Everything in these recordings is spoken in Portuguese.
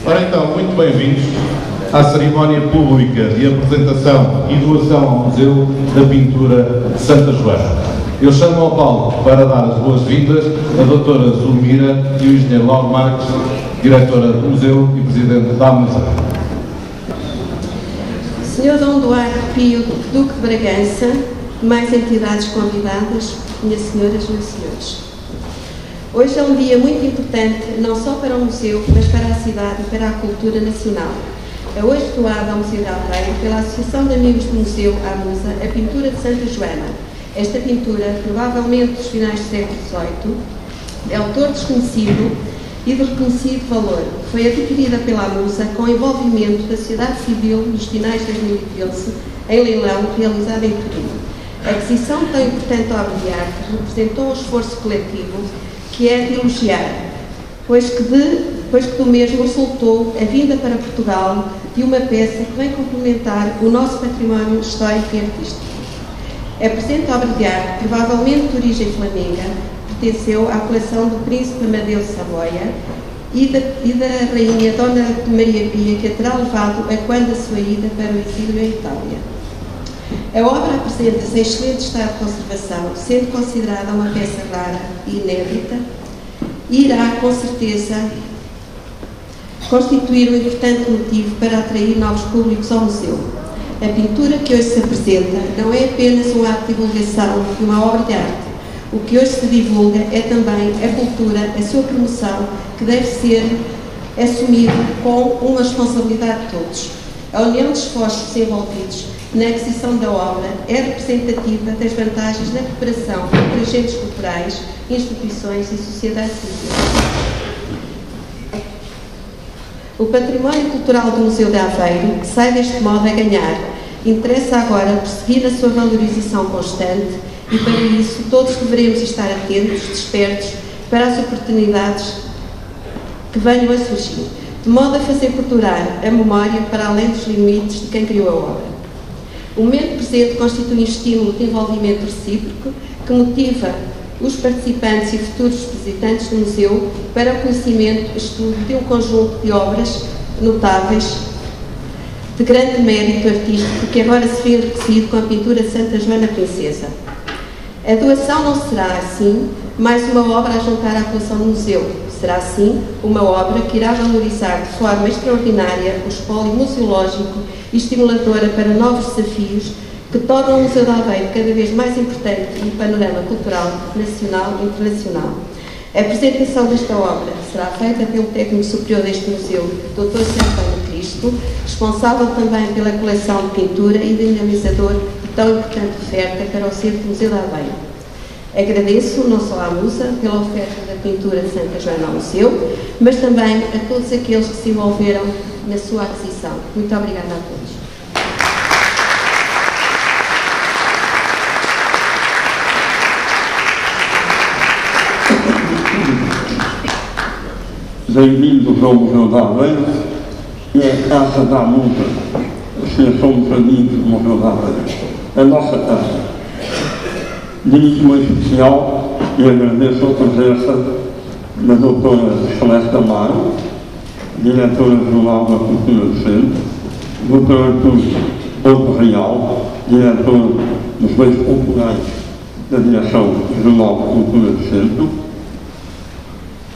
Ora então, muito bem-vindos à cerimónia pública de apresentação e doação ao Museu da Pintura de Santa Joana. Eu chamo ao palco para dar as boas-vindas a doutora Zulmira e o engenheiro Lauro Marques, diretora do Museu e presidente da AMUSA. Senhor Dom Duarte Pio, Duque de Bragança, mais entidades convidadas, minhas senhoras e meus senhores. Hoje é um dia muito importante, não só para o Museu, mas para a cidade e para a cultura nacional. É hoje doada ao Museu de Aveiro pela Associação de Amigos do Museu, AMUSA, a pintura de Santa Joana. Esta pintura, provavelmente dos finais do século XVIII, é autor desconhecido e de reconhecido valor. Foi adquirida pela AMUSA com envolvimento da sociedade civil nos finais de 2013, em leilão realizado em Turim. A aquisição de tão importante obra de arte representou um esforço coletivo que é de elogiar, pois que do mesmo resultou a vinda para Portugal de uma peça que vem complementar o nosso património histórico e artístico. A presente obra de arte, provavelmente de origem flamenga, pertenceu à coleção do Príncipe Amadeu de Savoia e da Rainha Dona Maria Pia, que a terá levado a quando a sua ida para o exílio em Itália. A obra apresenta-se em excelente estado de conservação, sendo considerada uma peça rara e inédita, e irá, com certeza, constituir um importante motivo para atrair novos públicos ao museu. A pintura que hoje se apresenta não é apenas um ato de divulgação de uma obra de arte. O que hoje se divulga é também a cultura, a sua promoção, que deve ser assumido com uma responsabilidade de todos. A união de esforços envolvidos na aquisição da obra é representativa das vantagens na cooperação entre agentes culturais, instituições e sociedade civil. O património cultural do Museu de Aveiro, que sai deste modo a ganhar, interessa agora prosseguir a sua valorização constante e, para isso, todos deveremos estar atentos, despertos, para as oportunidades que venham a surgir, de modo a fazer perdurar a memória para além dos limites de quem criou a obra. O momento presente constitui um estímulo de envolvimento recíproco que motiva os participantes e futuros visitantes do museu para o conhecimento e estudo de um conjunto de obras notáveis de grande mérito artístico que agora se vê enriquecido com a pintura de Santa Joana Princesa. A doação não será, assim, mais uma obra a juntar à coleção do museu. Será, sim, uma obra que irá valorizar de forma extraordinária o espólio museológico e estimuladora para novos desafios que tornam o Museu de Aveiro cada vez mais importante no panorama cultural nacional e internacional. A apresentação desta obra será feita pelo técnico superior deste museu, Dr. Santana Cristo, responsável também pela coleção de pintura e dinamizador de tão importante oferta para o Centro Museu de Aveiro. Agradeço não só à AMUSA pela oferta da pintura de Santa Joana ao museu, mas também a todos aqueles que se envolveram na sua aquisição. Muito obrigada a todos. Bem-vindos ao Museu de Aveiro e à Casa da AMUSA, Associação dos Amigos do Museu de Aveiro, a nossa casa. Dirijo-me em especial e agradeço a presença da doutora Celeste Amaro, diretora-geral da Cultura do Centro, doutor Artur Porto Real, diretor dos Bens Culturais da Direção-Geral da Cultura do Centro,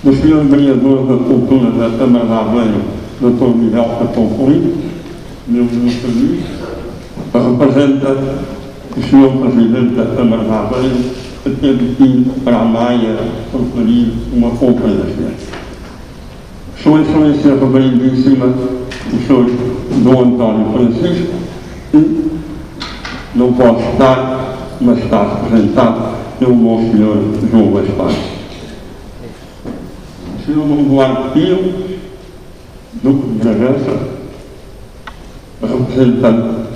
do Sr. Vereador da Cultura da Câmara de Aveiro, Dr. Miguel Capão Coelho, meu ministro, representa o Sr. Presidente da Câmara de Aveiro, que teve que ir para a Maia conferir uma conferência. Sua Excelência Reverendíssima, o Sr. Dom António Francisco, e não pode estar, mas está representado pelo meu Sr. João Gaspar. O Sr. Dom Duarte Pio, Duque de Bragança, representante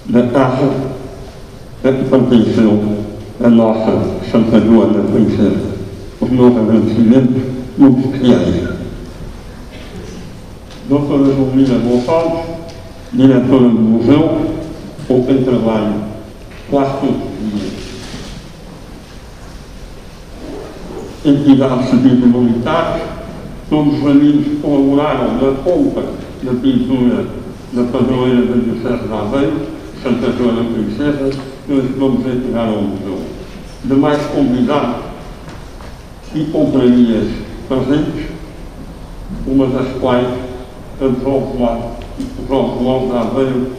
da Casa a que pertenceu a nossa Santa Joana Princesa. Os meus agradecimentos muito especiais. Doutora Zulmira Gonçalves, diretora do museu, com quem trabalho quase todos os dias. Entidades civis e militares, todos os amigos que colaboraram na compra da pintura da padroeira da Diocese de Aveiro, Santa Joana Princesa, que hoje vamos entregar ao museu. Demais convidados e companhias presentes, uma das quais a Jorge Lopes de Aveiro,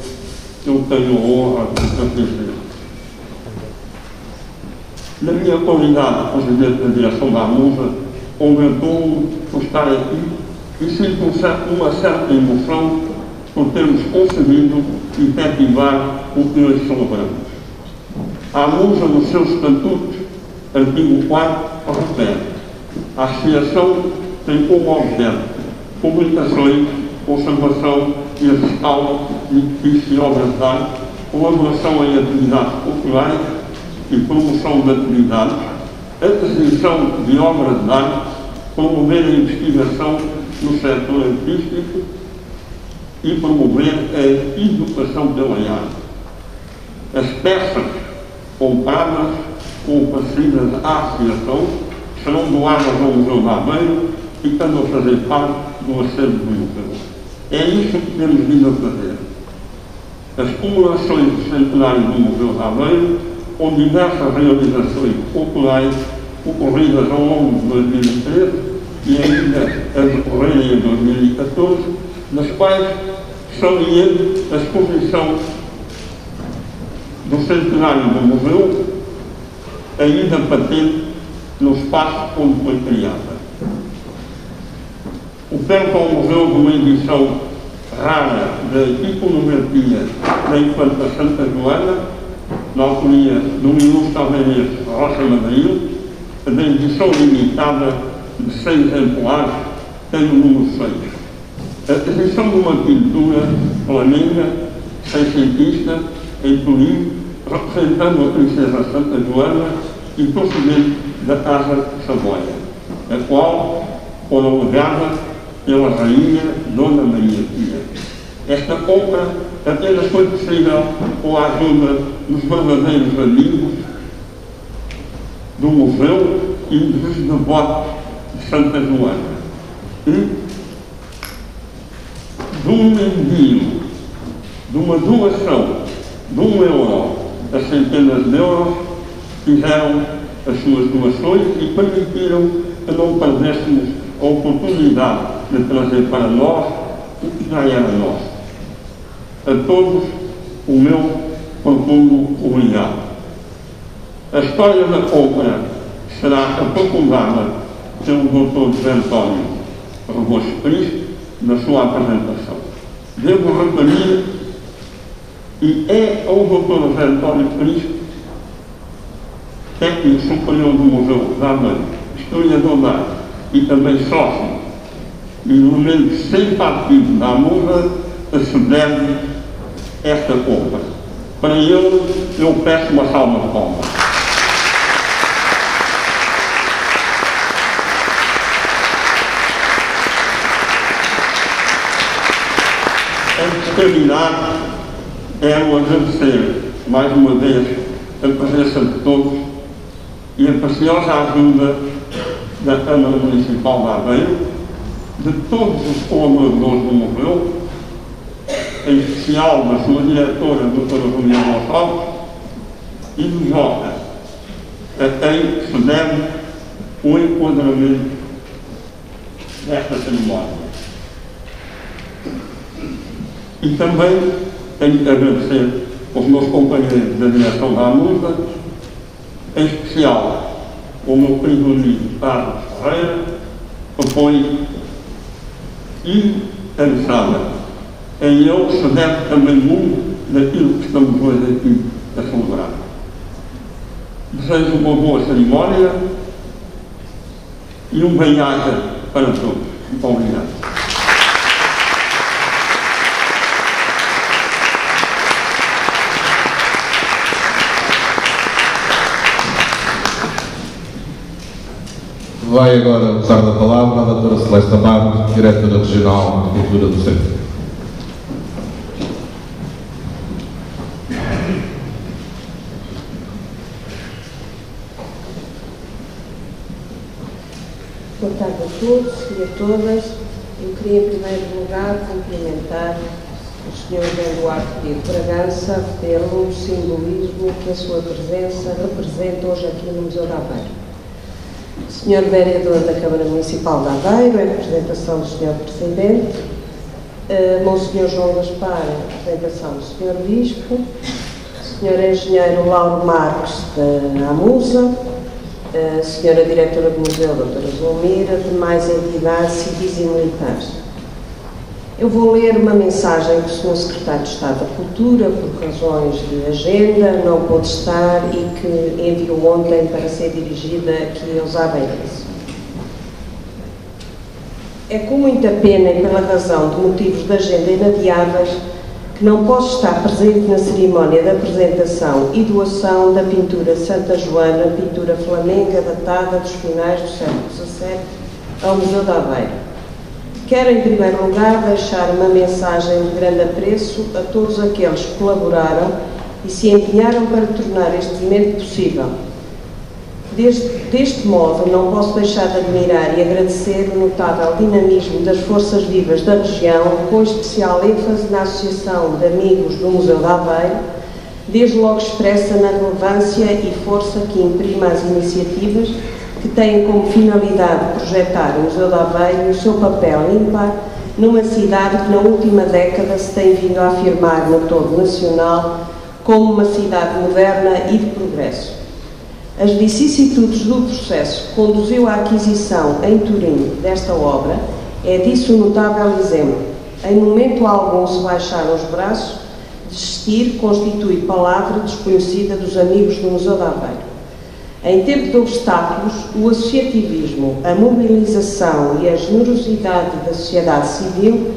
eu tenho a honra de pertencer. Na minha qualidade de presidente da direção da AMUSA, congratulo-me por estar aqui e sinto uma certa emoção por termos conseguido efetivar o que hoje celebramos. A AMUSA, nos seus estatutos, artigo 4, refere: a associação tem como objeto publicações, conservação e a gestão de edifícios e obras de arte, colaboração em atividades culturais e promoção de atividades, aquisição de obras de arte, promover a investigação no setor artístico e promover a educação pela arte. As peças compradas ou parecidas à associação serão doadas ao Museu de Aveiro e estão a fazer parte do acervo do museu. É isso que temos vindo a fazer. As comemorações do centenário do Museu de Aveiro, com diversas realizações culturais ocorridas ao longo de 2013 e ainda a decorrerem em 2014, nas quais saliento a exposição do centenário do museu, ainda patente no espaço onde foi criada. O perto ao museu de uma edição rara da iconografia da Infanta Santa Joana, na autoria do ilustre alveirense Rocha Madrid, da edição limitada de 6 exemplares, tem o número 6. A aquisição de uma pintura flamenga, seiscentista, em Turim, representando a princesa Santa Joana e procedente da Casa de Savoia, a qual fora legada pela rainha Dona Maria Pia. Esta compra apenas foi possível com a ajuda dos verdadeiros amigos do museu e dos devotos de Santa Joana. E de um envio, de uma doação de €1 a centenas de euros, fizeram as suas doações e permitiram que não perdêssemos a oportunidade de trazer para nós o que já era nosso. A todos o meu profundo obrigado. A história da compra será aprofundada pelo Dr. José António Rebouças Cristo na sua apresentação. Devo referir, e é ao Dr. José António Cristo, técnico superior do Museu de Aveiro, historiador da arte e também sócio e elemento sempre ativo da AMUSA, a se deve esta compra. Para ele, eu peço uma salva de palmas. Antes de terminar, quero agradecer mais uma vez a presença de todos e a preciosa ajuda da Câmara Municipal de Aveiro, de todos os colaboradores do museu, em especial da sua diretora, Dra. Juliana Gonçalves, e do Jota, a quem se deve o enquadramento desta cerimónia. E também tenho que agradecer aos meus companheiros da direção da AMUSA, em especial o meu querido amigo Carlos Ferreira, que foi interessado. Em ele se deve também muito daquilo que estamos hoje aqui a celebrar. Desejo uma boa cerimónia e um bem-aja para todos. Muito obrigado. Vai agora usar da palavra a doutora Celeste Amado, diretora regional de Cultura do Centro. Boa tarde a todos e a todas. Eu queria, em primeiro lugar, cumprimentar o Sr. João Duarte Pio de Bragança pelo simbolismo que a sua presença representa hoje aqui no Museu de Aveiro. Sr. Vereador da Câmara Municipal de Aveiro, em representação do Sr. Presidente, Monsenhor João Gaspar, em representação do Sr. Bispo, Sr. Engenheiro Lauro Marques, da AMUSA, Sra. Diretora do Museu, Dra. Zulmira, demais entidades civis e militares. Eu vou ler uma mensagem do Sr. Secretário de Estado da Cultura, por razões de agenda, não pôde estar e que enviou ontem para ser dirigida aqui aos aveirenses. É com muita pena e pela razão de motivos de agenda inadiáveis que não posso estar presente na cerimónia de apresentação e doação da pintura Santa Joana, pintura flamenga datada dos finais do século XVII, ao Museu de Aveiro. Quero, em primeiro lugar, deixar uma mensagem de grande apreço a todos aqueles que colaboraram e se empenharam para tornar este momento possível. Deste modo, não posso deixar de admirar e agradecer o notável dinamismo das forças vivas da região, com especial ênfase na Associação de Amigos do Museu de Aveiro, desde logo expressa na relevância e força que imprime às iniciativas que têm como finalidade projetar o Museu de Aveiro e o seu papel ímpar numa cidade que na última década se tem vindo a afirmar no todo nacional como uma cidade moderna e de progresso. As vicissitudes do processo que conduziu à aquisição em Turim desta obra é disso um notável exemplo. Em momento algum se baixaram os braços, desistir constitui palavra desconhecida dos amigos do Museu de Aveiro. Em tempo de obstáculos, o associativismo, a mobilização e a generosidade da sociedade civil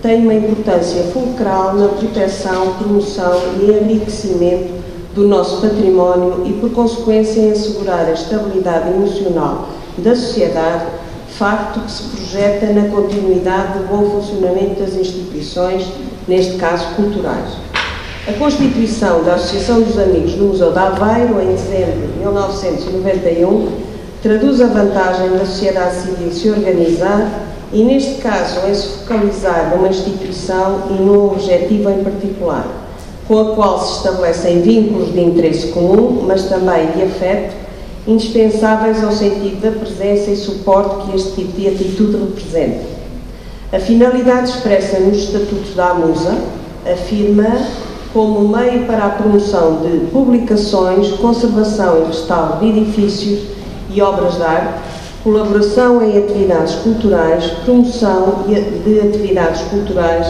têm uma importância fulcral na proteção, promoção e enriquecimento do nosso património e, por consequência, em assegurar a estabilidade emocional da sociedade, facto que se projeta na continuidade do bom funcionamento das instituições, neste caso culturais. A constituição da Associação dos Amigos do Museu de Aveiro, em dezembro de 1991, traduz a vantagem da sociedade civil se organizar e, neste caso, em se focalizar numa instituição e num objetivo em particular, com a qual se estabelecem vínculos de interesse comum, mas também de afeto, indispensáveis ao sentido da presença e suporte que este tipo de atitude representa. A finalidade expressa nos estatutos da AMUSA afirma como meio para a promoção de publicações, conservação e restauro de edifícios e obras de arte, colaboração em atividades culturais, promoção de atividades culturais,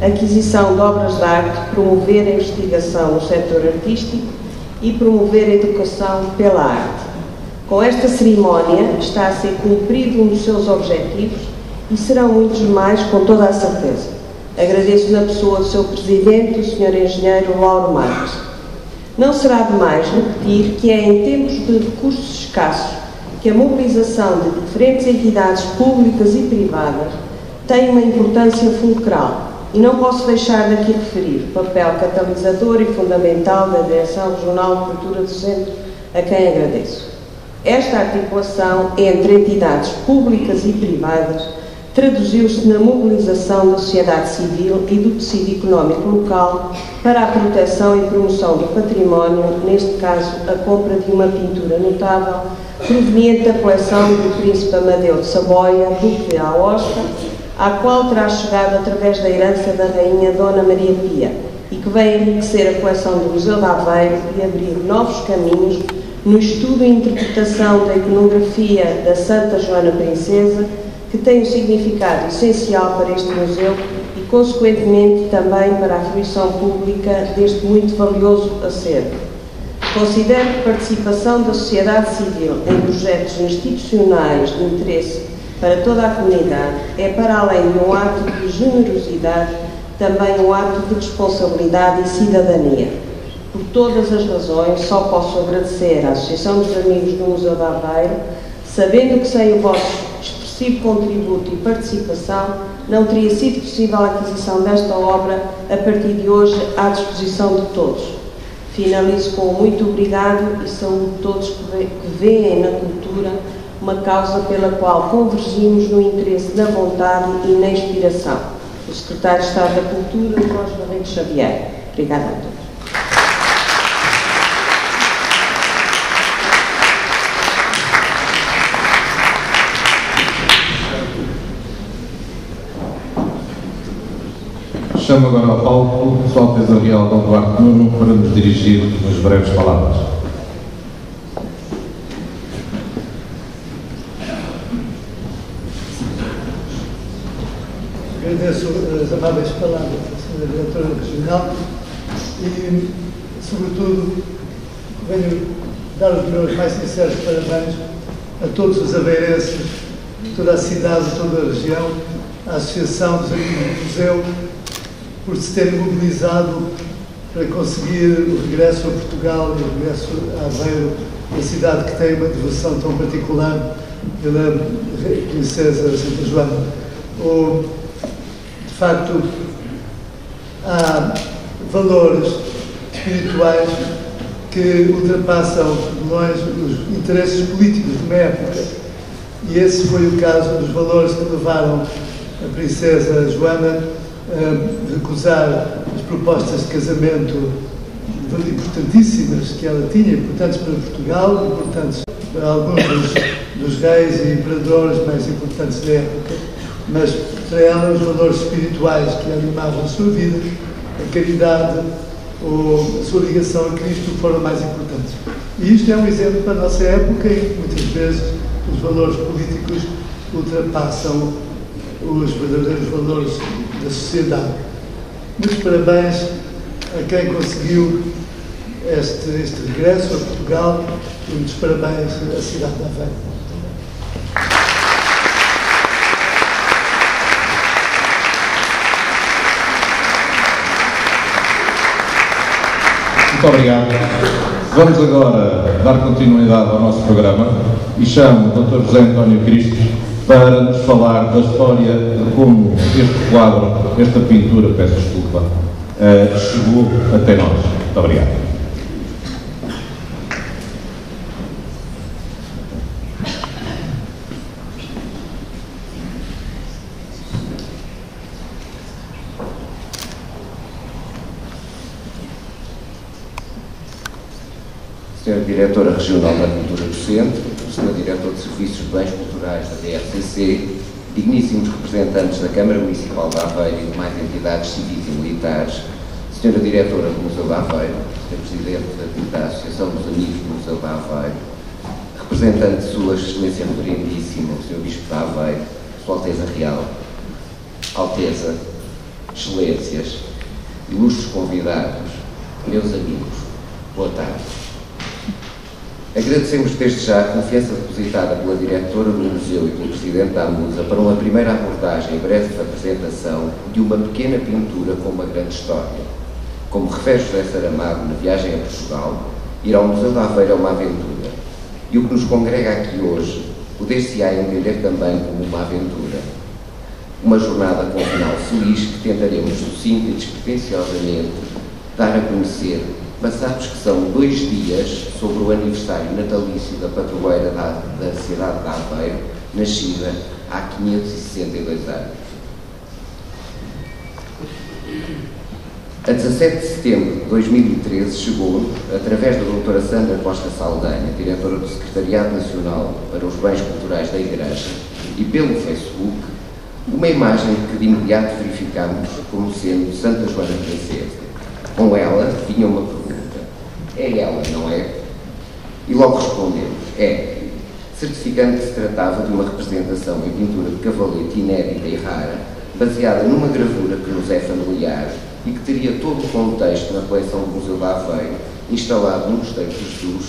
aquisição de obras de arte, promover a investigação no setor artístico e promover a educação pela arte. Com esta cerimónia está a ser cumprido um dos seus objetivos e serão muitos mais, com toda a certeza. Agradeço na pessoa do seu Presidente, o Sr. Engenheiro Lauro Marques. Não será demais repetir que é em tempos de recursos escassos que a mobilização de diferentes entidades públicas e privadas tem uma importância fulcral. E não posso deixar de aqui referir o papel catalisador e fundamental da Direção Regional de Cultura do Centro, a quem agradeço. Esta articulação entre entidades públicas e privadas traduziu-se na mobilização da sociedade civil e do tecido económico local para a proteção e promoção do património, neste caso a compra de uma pintura notável proveniente da coleção do Príncipe Amadeu de Saboia, Duque de Aosta, à qual terá chegado através da herança da Rainha Dona Maria Pia e que vem enriquecer a coleção do Museu de Aveiro e abrir novos caminhos no estudo e interpretação da iconografia da Santa Joana Princesa, que tem um significado essencial para este museu e, consequentemente, também para a fruição pública deste muito valioso acervo. Considero que a participação da sociedade civil em projetos institucionais de interesse para toda a comunidade é, para além de um ato de generosidade, também um ato de responsabilidade e cidadania. Por todas as razões, só posso agradecer à Associação dos Amigos do Museu de Aveiro, sabendo que sem o vosso expressivo contributo e participação não teria sido possível a aquisição desta obra a partir de hoje à disposição de todos. Finalizo com muito obrigado e saúdo todos que veem na cultura uma causa pela qual convergimos no interesse na vontade e na inspiração. O Secretário de Estado da Cultura, Jorge Barreto Xavier. Obrigada a todos. Chamo agora ao palco Sua Alteza Real Dom Duarte Nuno para nos dirigir umas breves palavras. Agradeço as amáveis palavras da Sra. Diretora Regional e, sobretudo, venho dar os meus mais sinceros parabéns a todos os aveirenses, toda a cidade, toda a região, à Associação dos Amigos do Museu, por se terem mobilizado para conseguir o regresso a Portugal e o regresso a Aveiro, a cidade que tem uma devoção tão particular pela Princesa Santa Joana. De facto, há valores espirituais que ultrapassam de longe os interesses políticos de uma época. E esse foi o caso dos valores que levaram a Princesa Joana a recusar as propostas de casamento importantíssimas que ela tinha, importantes para Portugal, importantes para alguns dos reis e imperadores mais importantes da época, mas para ela os valores espirituais que animavam a sua vida, a caridade ou a sua ligação a Cristo foram mais importantes. E isto é um exemplo para a nossa época em que muitas vezes os valores políticos ultrapassam os verdadeiros valores da sociedade. Muitos parabéns a quem conseguiu este regresso a Portugal e muitos parabéns à cidade de Aveiro. Muito obrigado. Vamos agora dar continuidade ao nosso programa e chamo o Dr. José António Cristo para nos falar da história de como este quadro, esta pintura, peço desculpa, chegou até nós. Muito obrigado. Sr. Diretora Regional da Cultura do Centro, Sr. Diretor de Serviços de Bens Culturais da DRCC, digníssimos representantes da Câmara Municipal de Aveiro e demais entidades civis e militares, Sra. Diretora do Museu de Aveiro, Sr. Presidente da Associação dos Amigos do Museu de Aveiro, representante de Sua Excelência Reverendíssima, o Sr. Bispo de Aveiro, Sua Alteza Real, Alteza, Excelências, ilustres convidados, meus amigos, boa tarde. Agradecemos desde já a confiança depositada pela diretora do Museu e pelo Presidente da AMUSA para uma primeira abordagem e breve apresentação de uma pequena pintura com uma grande história. Como refere José Saramago na Viagem a Portugal, ir ao Museu de Aveiro é uma aventura. E o que nos congrega aqui hoje poder-se-á entender também como uma aventura. Uma jornada com um final feliz que tentaremos sucinta e despretensiosamente dar a conhecer, passados que são 2 dias sobre o aniversário natalício da padroeira da cidade de Aveiro, nascida há 562 anos. A 17 de setembro de 2013 chegou, através da doutora Sandra Costa Saldanha, diretora do Secretariado Nacional para os Bens Culturais da Igreja, e pelo Facebook, uma imagem que de imediato verificamos como sendo Santa Joana Princesa. Com ela vinha uma pergunta: é ela, não é? E logo respondemos: é, certificando que se tratava de uma representação em pintura de cavalete inédita e rara, baseada numa gravura que nos é familiar e que teria todo o contexto na coleção do Museu de Aveiro, instalado no Mosteiro de Jesus,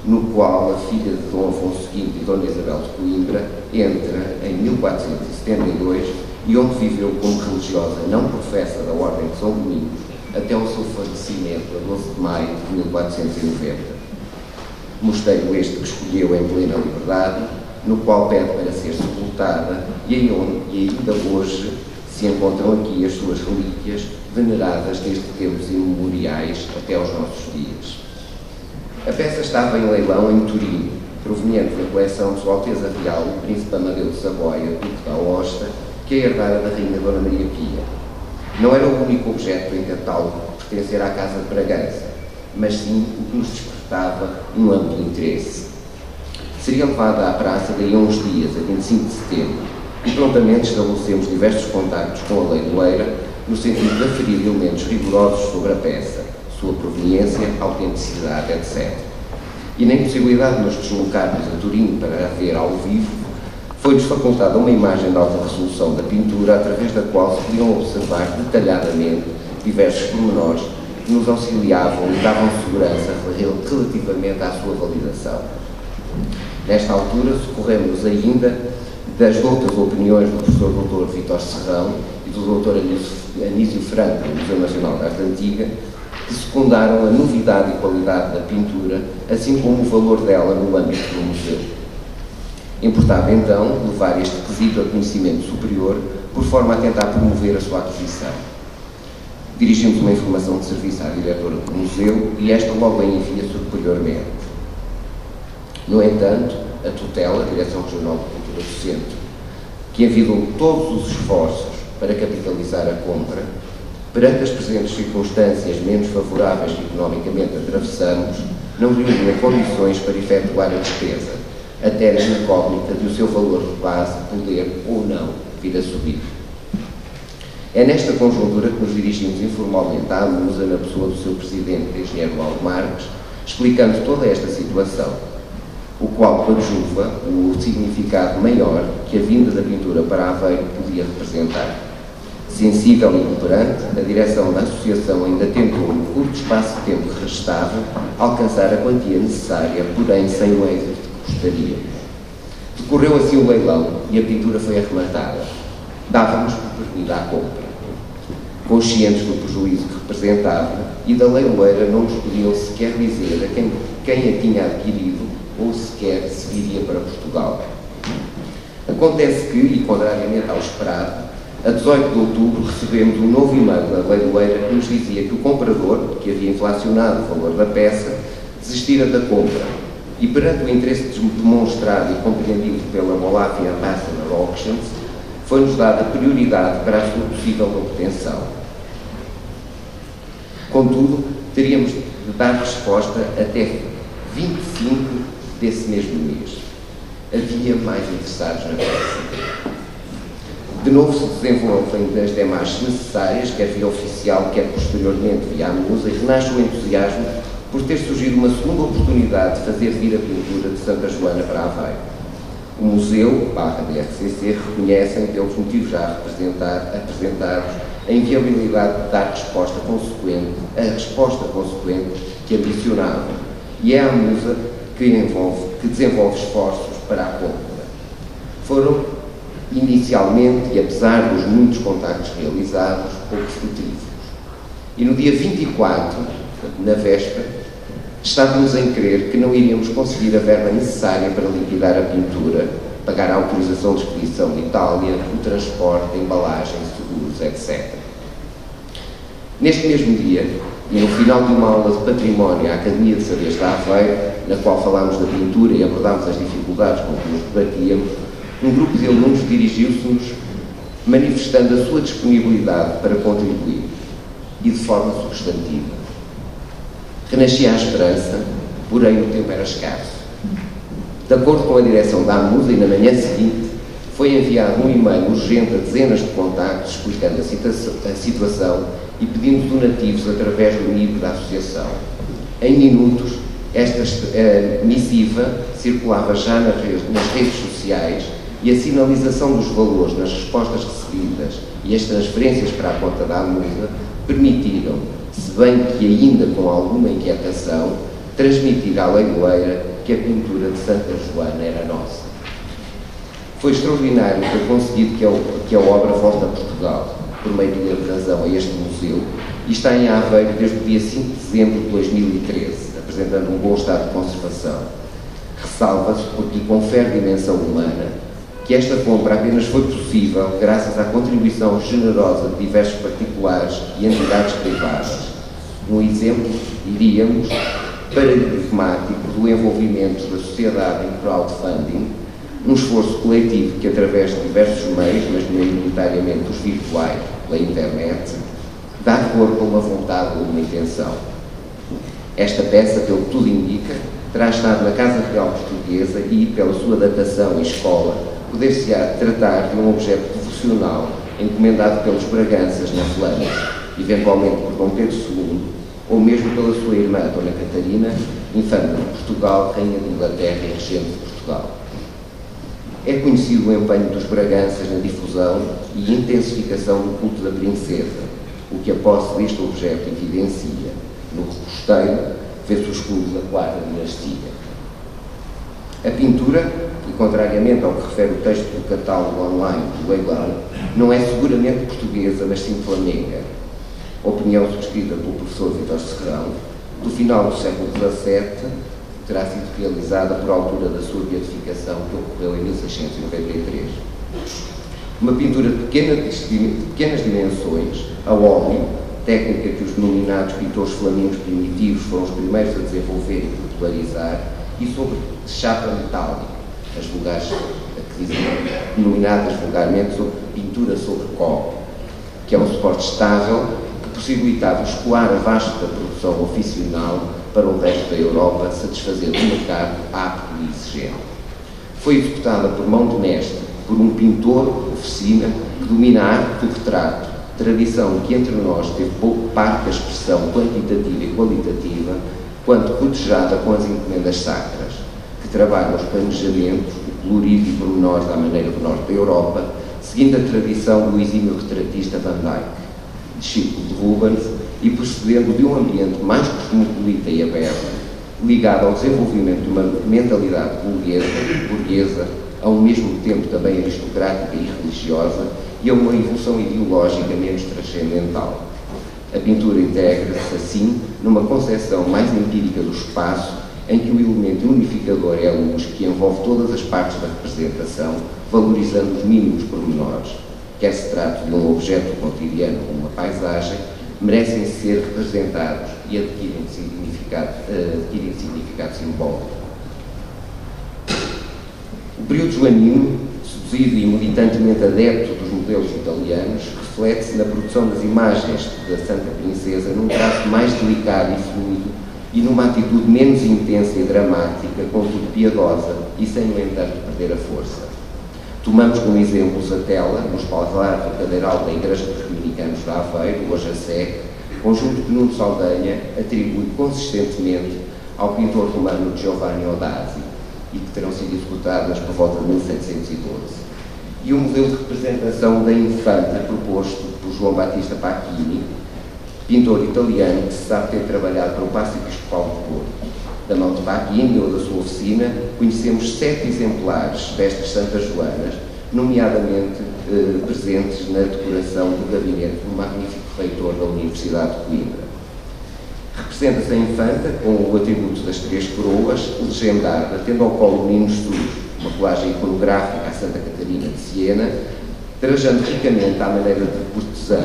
no qual a filha de Dom Afonso V e Dona Isabel de Coimbra entra em 1472 e onde viveu como religiosa não professa da Ordem de São Domingos até o seu falecimento a 12 de maio de 1490. Mosteiro este que escolheu em plena liberdade, no qual pede para ser sepultada e ainda hoje se encontram aqui as suas relíquias, veneradas desde tempos imemoriais até aos nossos dias. A peça estava em leilão em Turim, proveniente da coleção de Sua Alteza Real, o Príncipe Amadeu de Saboia, Duque da Aosta, que é herdada da Rainha Dona Maria Pia. Não era o único objeto em catálogo que pertencer à Casa de Bragança, mas sim o que nos despertava um amplo interesse. Seria levada à praça daí a uns dias, a 25 de setembro, e prontamente estabelecemos diversos contactos com a leiloeira, no sentido de aferir elementos rigorosos sobre a peça, sua proveniência, autenticidade, etc. E na impossibilidade de nos deslocarmos a Turim para a ver ao vivo, foi-nos facultada uma imagem de alta resolução da pintura, através da qual se podiam observar detalhadamente diversos pormenores que nos auxiliavam e davam segurança relativamente à sua validação. Nesta altura, socorremos ainda das outras opiniões do professor Dr. Vítor Serrão e do Dr. Anísio Franco, do Museu Nacional de Arte Antiga, que secundaram a novidade e qualidade da pintura, assim como o valor dela no âmbito do museu. Importava, então, levar este quesito a conhecimento superior, por forma a tentar promover a sua aquisição. Dirigimos uma informação de serviço à diretora do museu e esta logo a envia superiormente. No entanto, a tutela, a Direção Regional de Cultura do Centro, que avidou todos os esforços para capitalizar a compra, perante as presentes circunstâncias menos favoráveis que economicamente atravessamos, não reuniu condições para efetuar a despesa, até na incógnita de o seu valor de base poder ou não vir a subir. É nesta conjuntura que nos dirigimos informalmente à Musa, na pessoa do seu presidente, engenheiro Lauro Marques, explicando toda esta situação, o qual coadjuva o significado maior que a vinda da pintura para Aveiro podia representar. Sensível e inoperante, a direção da associação ainda tentou, no curto espaço de tempo que restava, alcançar a quantia necessária, porém sem o êxito que gostaria. Decorreu assim o leilão e a pintura foi arrematada. Dávamos por perdida a compra. Conscientes do prejuízo que representava e da leiloeira, não nos podiam sequer dizer a quem a tinha adquirido ou sequer se viria para Portugal. Acontece que, e contrariamente ao esperado, a 18 de outubro recebemos um novo e-mail da leiloeira que nos dizia que o comprador, que havia inflacionado o valor da peça, desistira da compra e, perante o interesse demonstrado e compreendido pela Molavia Ambassador Auctions, foi-nos dada prioridade para a sua possível obtenção. Contudo, teríamos de dar resposta até 25 desse mesmo mês. Havia mais interessados na peça. De novo se desenvolvem as demarches necessárias, quer via oficial, quer posteriormente via a Musa, e renasce o entusiasmo por ter surgido uma segunda oportunidade de fazer vir a pintura de Santa Joana para Aveiro. O Museu, BRCC, reconhecem, pelos motivos já apresentados, a inviabilidade de dar a resposta consequente que ambicionava, e é a Musa que desenvolve esforços para a compra. Foram, inicialmente, e apesar dos muitos contactos realizados, pouco frutíferos. E no dia 24, na véspera, estávamos em crer que não iríamos conseguir a verba necessária para liquidar a pintura, pagar a autorização de expedição de Itália, o transporte, a embalagem, seguros, etc. Neste mesmo dia, e no final de uma aula de património à Academia de Saberes de Aveiro, na qual falámos da pintura e abordámos as dificuldades com que nos debatíamos, um grupo de alunos dirigiu-se-nos manifestando a sua disponibilidade para contribuir, e de forma substantiva. Renascia a esperança, porém o tempo era escasso. De acordo com a direção da Musa, e na manhã seguinte, foi enviado um e-mail urgente a dezenas de contactos explicando a situação e pedindo donativos através do NIB da associação. Em minutos, esta missiva circulava já nas redes sociais e a sinalização dos valores nas respostas recebidas e as transferências para a conta da Musa permitiram, se bem que ainda com alguma inquietação, transmitir à leiloeira que a pintura de Santa Joana era nossa. Foi extraordinário ter conseguido que a obra volte a Portugal, por meio de adesão a este museu, e está em Aveiro desde o dia 5 de dezembro de 2013, apresentando um bom estado de conservação. Ressalva-se, porque confere dimensão humana, que esta compra apenas foi possível graças à contribuição generosa de diversos particulares e entidades privadas. Um exemplo, diríamos, paradigmático do envolvimento da sociedade em crowdfunding, um esforço coletivo que, através de diversos meios, mas maioritariamente os virtuais, pela internet, dá corpo a uma vontade ou uma intenção. Esta peça, pelo que tudo indica, terá estado na Casa Real Portuguesa e, pela sua datação e escola, poder-se-á tratar de um objeto devocional encomendado pelos Braganças na Flandres, eventualmente por Dom Pedro II, ou mesmo pela sua irmã, Dona Catarina, infanta de Portugal, Rainha de Inglaterra e Regente de Portugal. É conhecido o empenho dos Braganças na difusão e intensificação do culto da princesa, o que a posse deste objeto evidencia. No reposteiro, vê-se o escudo da quarta dinastia. A pintura, e contrariamente ao que refere o texto do catálogo online do Leilão, não é seguramente portuguesa, mas sim flamenga. Opinião subscrita pelo professor Vítor Serrão, do final do século XVII, terá sido realizada por altura da sua beatificação, que ocorreu em 1693. Uma pintura de pequenas dimensões, a óleo, técnica que os denominados pintores flamingos primitivos foram os primeiros a desenvolver e popularizar, e sobre chapa metálica, as vulgares, que dizem, denominadas vulgarmente sobre pintura sobre cobre, que é um suporte estável que possibilitava escoar a vasta produção oficinal para o resto da Europa, satisfazendo o mercado apto e exigente. Foi executada por mão de mestre, por um pintor, oficina, que domina a arte do retrato, tradição que entre nós teve pouco parca expressão quantitativa e qualitativa, quanto cotejada com as encomendas sacras, que trabalham os planejamentos, o colorido e pormenores da maneira do norte da Europa, seguindo a tradição do exímio retratista Van Dyck, discípulo de Rubens, e procedendo de um ambiente mais cosmopolita e aberto, ligado ao desenvolvimento de uma mentalidade burguesa, ao mesmo tempo também aristocrática e religiosa, e a uma evolução ideológica menos transcendental. A pintura integra-se, assim, numa concepção mais empírica do espaço, em que o elemento unificador é a luz que envolve todas as partes da representação, valorizando os mínimos pormenores. Quer se trate de um objeto cotidiano ou uma paisagem, merecem ser representados e adquirem significado simbólico. O período joanino, seduzido e militantemente adepto dos modelos italianos, reflete-se na produção das imagens da Santa Princesa num traço mais delicado e fluido e numa atitude menos intensa e dramática, contudo piedosa e sem, no entanto, perder a força. Tomamos como exemplos a tela, no espalvardo cadeiral da Igreja dos Dominicanos de Aveiro, hoje a Sé, conjunto que Nuno Saldanha atribui consistentemente ao pintor romano Giovanni Odasi, e que terão sido executadas por volta de 1712. E o modelo de representação da infanta proposto por João Battista Pacchini, pintor italiano que se sabe ter trabalhado para o Paço Episcopal de Porto. Da mão de Pacchini ou da sua oficina, conhecemos 7 exemplares destas Santas Joanas, nomeadamente presentes na decoração do gabinete do magnífico reitor da Universidade de Coimbra. Representa-se a infanta com o atributo das 3 coroas, legendada, tendo ao colo o menino Jesus, uma colagem iconográfica à Santa Catarina de Siena, trajando ricamente à maneira de cortesã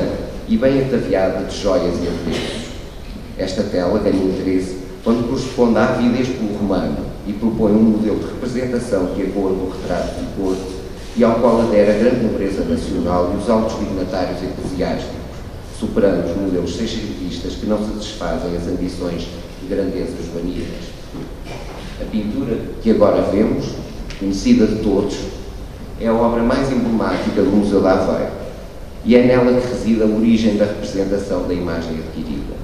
e bem ataviada de joias e adereços. Esta tela ganha interesse quando corresponde à avidez pelo romano e propõe um modelo de representação que acorda o retrato de corte e ao qual adere a grande nobreza nacional e os altos dignatários eclesiásticos, superando os modelos seixentistas que não satisfazem as ambições de grandeza joaninas. A pintura que agora vemos, conhecida de todos, é a obra mais emblemática do Museu de Aveiro e é nela que reside a origem da representação da imagem adquirida.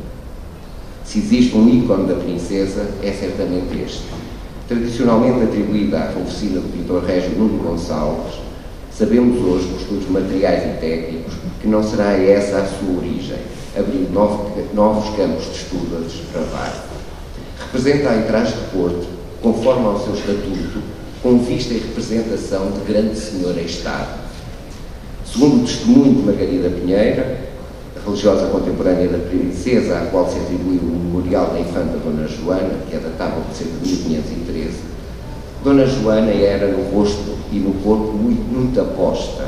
Se existe um ícone da princesa, é certamente este. Tradicionalmente atribuída à oficina do pintor régio Nuno Gonçalves, sabemos hoje, por estudos materiais e técnicos, que não será essa a sua origem, abrindo novos campos de estudo a desbravar. Representa a entrada de corte, conforme ao seu estatuto, com vista e representação de grande senhora em Estado. Segundo o testemunho de Margarida Pinheira, a religiosa contemporânea da princesa, à qual se atribuiu o memorial da infanta Dona Joana, que é datável de cerca de 1513, Dona Joana era no rosto e no corpo muito aposta,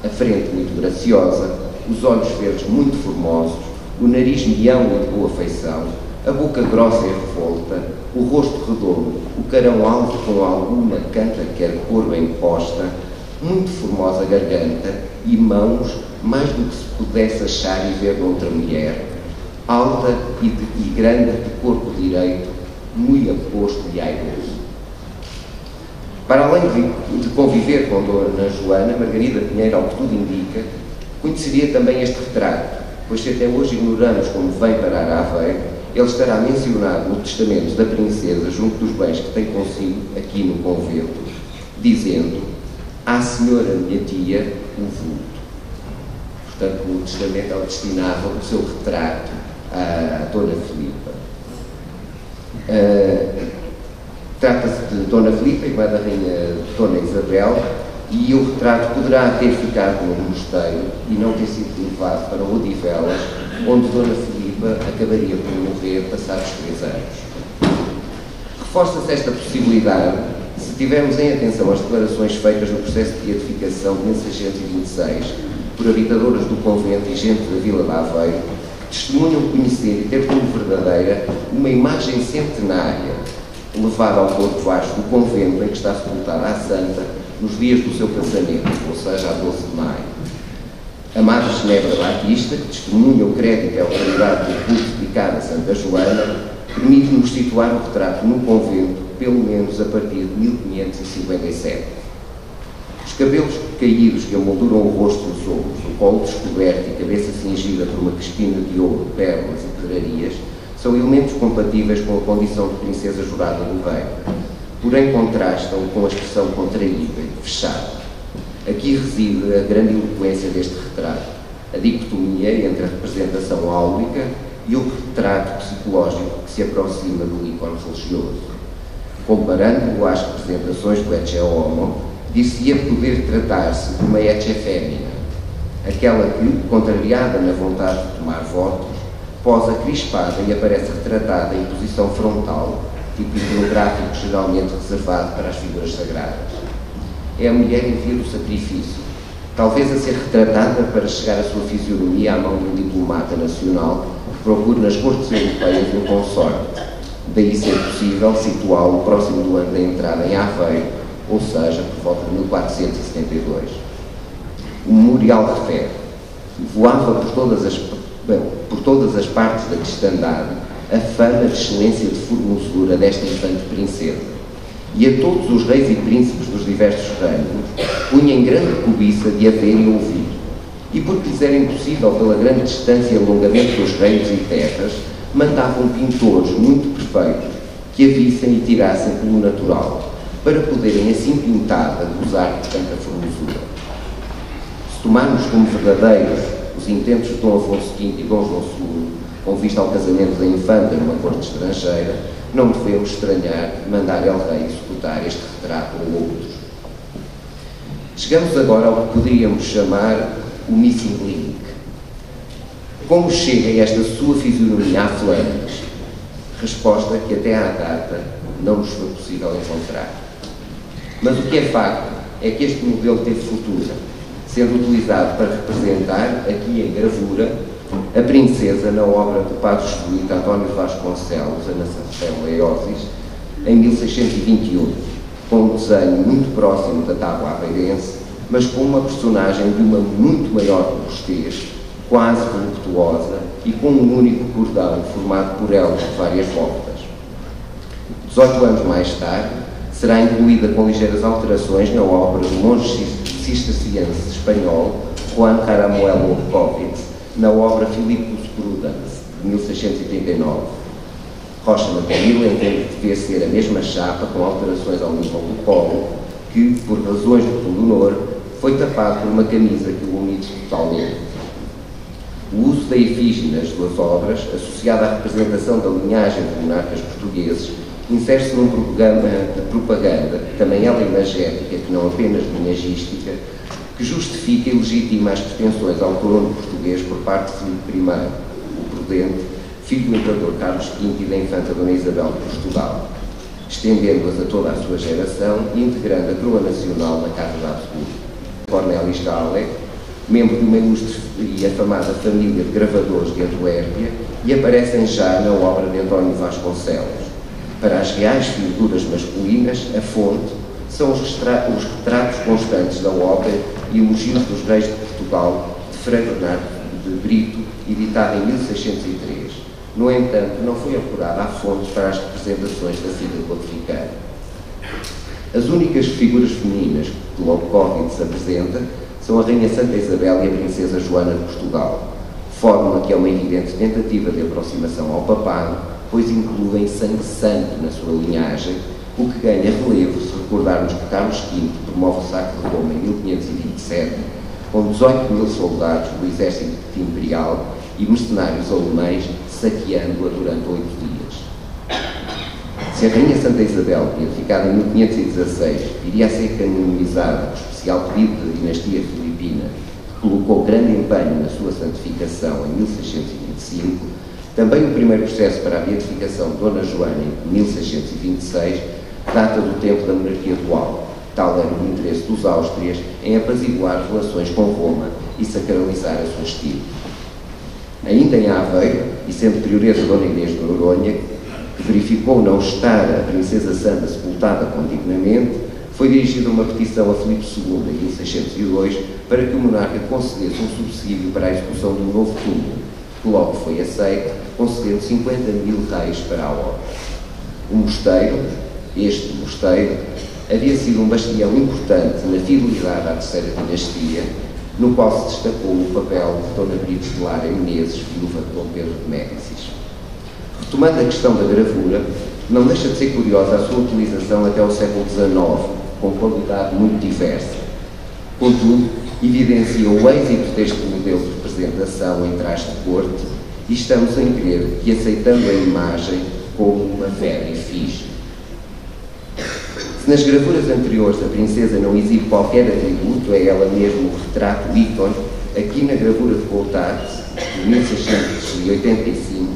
a frente muito graciosa, os olhos verdes muito formosos, o nariz meão e de boa feição, a boca grossa e revolta, o rosto redondo, o carão alto com alguma canta quer cor bem posta, muito formosa garganta e mãos, mais do que se pudesse achar e ver noutra mulher, alta e grande de corpo direito, muito aposto e airoso. Para além de conviver com Dona Joana, Margarida Pinheiro, ao que tudo indica, conheceria também este retrato, pois se até hoje ignoramos como vem parar a Aveiro, ele estará mencionado no testamento da princesa junto dos bens que tem consigo aqui no convento, dizendo: à senhora minha tia, o vulto. Portanto, no testamento ela destinava o seu retrato à Dona Filipa. Trata-se de Dona Filipa, irmã da Rainha Dona Isabel, e o retrato poderá ter ficado no mosteiro e não ter sido levado para Odivelas, onde Dona Filipa acabaria por morrer passados 3 anos. Reforça-se esta possibilidade se tivermos em atenção as declarações feitas no processo de beatificação de 1626 por habitadoras do convento e gente da Vila de Aveiro, que testemunham conhecer e ter como verdadeira uma imagem centenária levada ao corpo baixo do convento em que está sepultada a santa nos dias do seu casamento, ou seja, a 12 de maio. A Madre Ginebra Batista, que testemunha o crédito e a autoridade do culto dedicado a Santa Joana, permite-nos situar o retrato no convento, pelo menos a partir de 1557. Os cabelos caídos que amolduram o rosto e os ombros, o colo descoberto e a cabeça cingida por uma crespina de ouro, pérolas e pedrarias, são elementos compatíveis com a condição de princesa jurada do reino, porém contrastam com a expressão contraída e fechada. Aqui reside a grande eloquência deste retrato, a dicotomia entre a representação áulica e o retrato psicológico que se aproxima do ícone religioso. Comparando-o às representações do Ecce Homo, dir-se-ia poder tratar-se de uma Ecce Fémina, aquela que, contrariada na vontade de tomar votos, posa crispada e aparece retratada em posição frontal, tipo iconográfico geralmente reservado para as figuras sagradas. É a mulher em via do sacrifício, talvez a ser retratada para chegar a sua fisionomia à mão de um diplomata nacional que procura nas cortes europeias um consorte. Daí ser possível situá-lo próximo do ano da entrada em Aveiro, ou seja, por volta de 1472. O memorial refere: voava por todas as partes da cristandade a fama de excelência de formosura desta infante princesa, e a todos os reis e príncipes dos diversos reinos punha em grande cobiça de a ver e ouvir, e porque lhes era impossível pela grande distância e alongamento dos reinos e terras, mandavam pintores muito perfeitos que a vissem e tirassem pelo natural, para poderem assim pintada gozar de tanta formosura. Se tomarmos como verdadeiros os intentos de Dom Afonso V e Dom João II, com vista ao casamento da infanta numa corte estrangeira, não devemos estranhar mandar El Rei executar este retrato ou outros. Chegamos agora ao que poderíamos chamar o missing link. Como chega esta sua fisionomia à Flandres? Resposta que até à data não nos foi possível encontrar. Mas o que é facto é que este modelo teve futuro, sendo utilizado para representar, aqui em gravura, a princesa na obra do padre jesuíta António Vasconcelos, a Nação Leosis, em 1621, com um desenho muito próximo da tábua aveirense, mas com uma personagem de uma muito maior robustez, quase voluptuosa e com um único cordão formado por elos de várias voltas. 18 anos mais tarde, será incluída com ligeiras alterações na obra do monge cisterciense espanhol Juan Caramuelo Lobkowitz, na obra Philippus Prudens, de 1639. Rocha na Camila entende que devia ser a mesma chapa com alterações ao nível do colo, que, por razões de pundonor, foi tapado por uma camisa que o omite totalmente. O uso da efígie nas duas obras, associado à representação da linhagem de monarcas portugueses, insere-se num programa de propaganda, também ela imagética, que não apenas linhagística, que justifica e legitima as pretensões ao trono português por parte de Filipe I, o Prudente, filho do imperador Carlos V e da infanta Dona Isabel de Portugal, estendendo-as a toda a sua geração e integrando a coroa nacional na Casa de Habsburgo. Cornelis Gale, membro de uma ilustre e afamada família de gravadores de Antuérpia e aparecem já na obra de António Vasconcelos. Para as reais figuras masculinas, a fonte são os retratos constantes da obra e elogios dos reis de Portugal, de Frei Bernardo de Brito, editado em 1603. No entanto, não foi apurada a fonte para as representações da Cida do Africano. As únicas figuras femininas que Lobo Cóvides apresenta são a Rainha Santa Isabel e a Princesa Joana de Portugal, fórmula que é uma evidente tentativa de aproximação ao papado, pois incluem sangue santo na sua linhagem, o que ganha relevo se recordarmos que Carlos V promove o saque de Roma em 1527, com 18.000 soldados do exército imperial e mercenários alemães saqueando-a durante 8 dias. Se a Rainha Santa Isabel, beatificada em 1516, iria a ser canonizada por especial pedido da dinastia filipina, que colocou grande empenho na sua santificação em 1625, também o primeiro processo para a beatificação de Dona Joana, em 1626, data do tempo da monarquia dual. Tal era o interesse dos Áustrias em apaziguar relações com Roma e sacralizar a sua estirpe. Ainda em Aveiro, e sendo prioresa Dona Inês de Noronha, que verificou não estar a Princesa Santa sepultada condignamente, foi dirigida uma petição a Filipe II, em 1602, para que o monarca concedesse um subsídio para a execução de um novo túmulo, que logo foi aceito, concedendo 50.000 reis para a obra. O mosteiro, este mosteiro, havia sido um bastião importante na fidelidade à terceira dinastia, no qual se destacou o papel de Dona Brito de Lara Menezes, viúva de Dom Pedro de Médicis. Retomando a questão da gravura, não deixa de ser curiosa a sua utilização até ao século XIX, com qualidade muito diversa. Contudo, evidencia o êxito deste modelo de representação em traje de corte e estamos em crer que, aceitando a imagem como uma vera efígie. Se nas gravuras anteriores a princesa não exibe qualquer atributo, é ela mesmo o retrato ícone, aqui na gravura de Coutat, de 1685,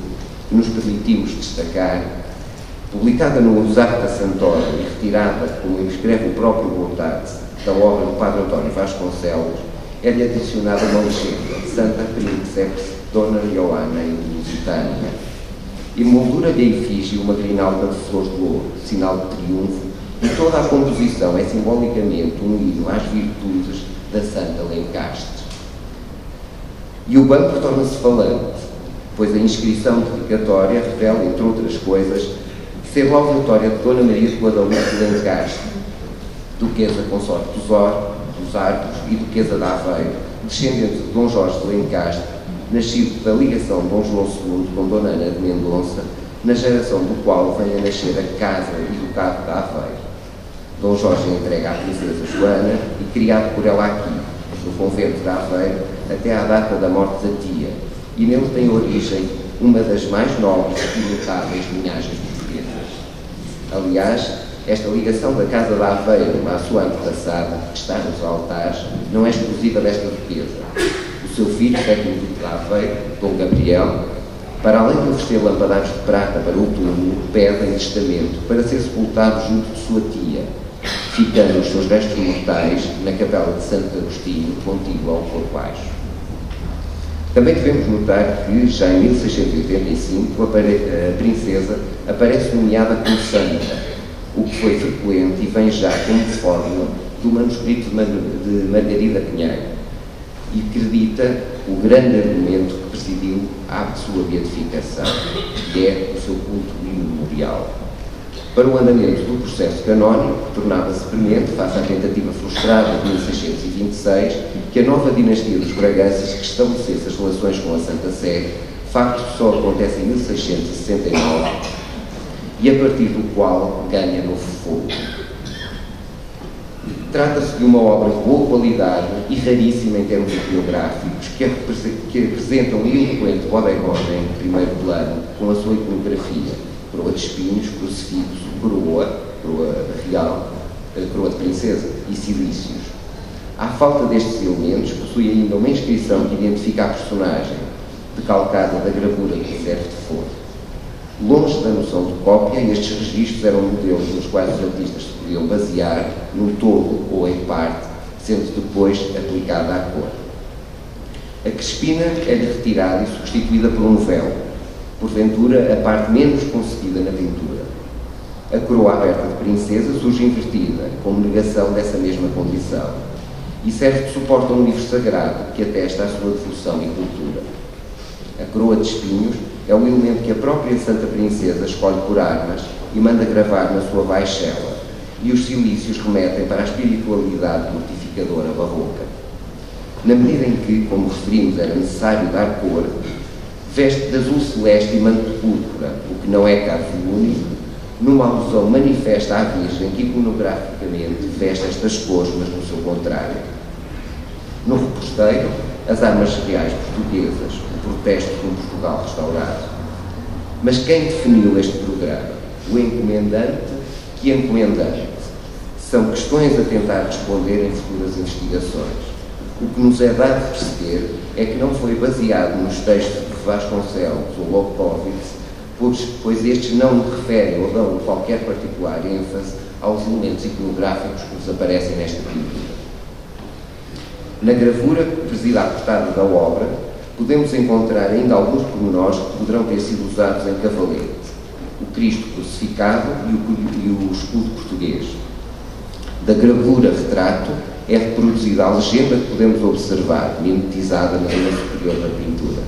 que nos permitimos destacar, publicada no Usacta Santoro e retirada, como escreve o próprio Coutat, da obra do Padre António Vasconcelos, é-lhe adicionada uma legenda, Santa Princeps Dona Ioana in Lusitânia, e moldura de efígie uma grinalda de flores de ouro, sinal de triunfo, e toda a composição é simbolicamente um hino às virtudes da Santa Lencastre. E o banco torna-se falante, pois a inscrição dedicatória revela, entre outras coisas, ser laudatória de Dona Maria de Guadalupe de Lencastre, duquesa consorte dos Arcos e duquesa de Aveiro, descendente de Dom Jorge de Lencastre, nascido da ligação de Dom João II com Dona Ana de Mendonça, na geração do qual vem a nascer a Casa e Ducado de Aveiro. Dom Jorge entrega à princesa Joana e criado por ela aqui, no convento de Aveiro, até à data da morte da tia, e nele tem origem uma das mais nobres e notáveis linhagens portuguesas. Aliás, esta ligação da Casa de Aveiro à sua antepassada, que está nos altares, não é exclusiva desta duquesa. O seu filho, sétimo duque de Aveiro, Dom Gabriel, para além de oferecer lampadares de prata para o túmulo, pede em testamento para ser sepultado junto de sua tia, ficando os seus restos mortais na capela de Santo Agostinho, contígua ao corpo baixo. Também devemos notar que, já em 1685, a princesa aparece nomeada como santa, o que foi frequente e vem já como fórmula do manuscrito de Margarida Pinheiro, e acredita o grande argumento que presidiu à sua beatificação, que é o seu culto imemorial. Para o andamento do processo canónico, tornava-se premente, face à tentativa frustrada de 1626, que a nova dinastia dos Braganças restabelecesse as relações com a Santa Sé, facto que só acontece em 1669, e a partir do qual ganha novo fogo. Trata-se de uma obra de boa qualidade e raríssima em termos iconográficos, que apresentam um eloquente bodegón em primeiro plano, com a sua iconografia, coroa de espinhos, crucifixo, coroa real, coroa de princesa e cilícios. À falta destes elementos, possui ainda uma inscrição que identifica a personagem, decalcada da gravura que serve de fonte. Longe da noção de cópia, estes registros eram modelos nos quais os artistas se podiam basear, no todo ou em parte, sendo depois aplicada à cor. A crespina é-lhe retirada e substituída por um véu, porventura a parte menos concebida na pintura. A coroa aberta de princesa surge invertida, como negação dessa mesma condição, e serve de suporte a um livro sagrado que atesta a sua devoção e cultura. A coroa de espinhos é o elemento que a própria Santa Princesa escolhe por armas e manda gravar na sua baixela, e os cilícios remetem para a espiritualidade mortificadora barroca. Na medida em que, como referimos, era necessário dar cor, veste de azul celeste e manto de púrpura, o que não é caso único, numa alusão manifesta à Virgem que iconograficamente veste estas cores, mas no seu contrário. No reposteiro, as armas reais portuguesas, o protesto de um Portugal restaurado. Mas quem definiu este programa? O encomendante? Que encomendante? São questões a tentar responder em futuras investigações. O que nos é dado de perceber é que não foi baseado nos textos de Vasconcelos ou Lobkowitz, pois estes não referem ou dão qualquer particular ênfase aos elementos iconográficos que nos aparecem nesta pintura. Na gravura que presida a portada da obra, podemos encontrar ainda alguns pormenores que poderão ter sido usados em Cavalete: o Cristo crucificado e o escudo português. Da gravura retrato é reproduzida a legenda que podemos observar, mimetizada na linha superior da pintura.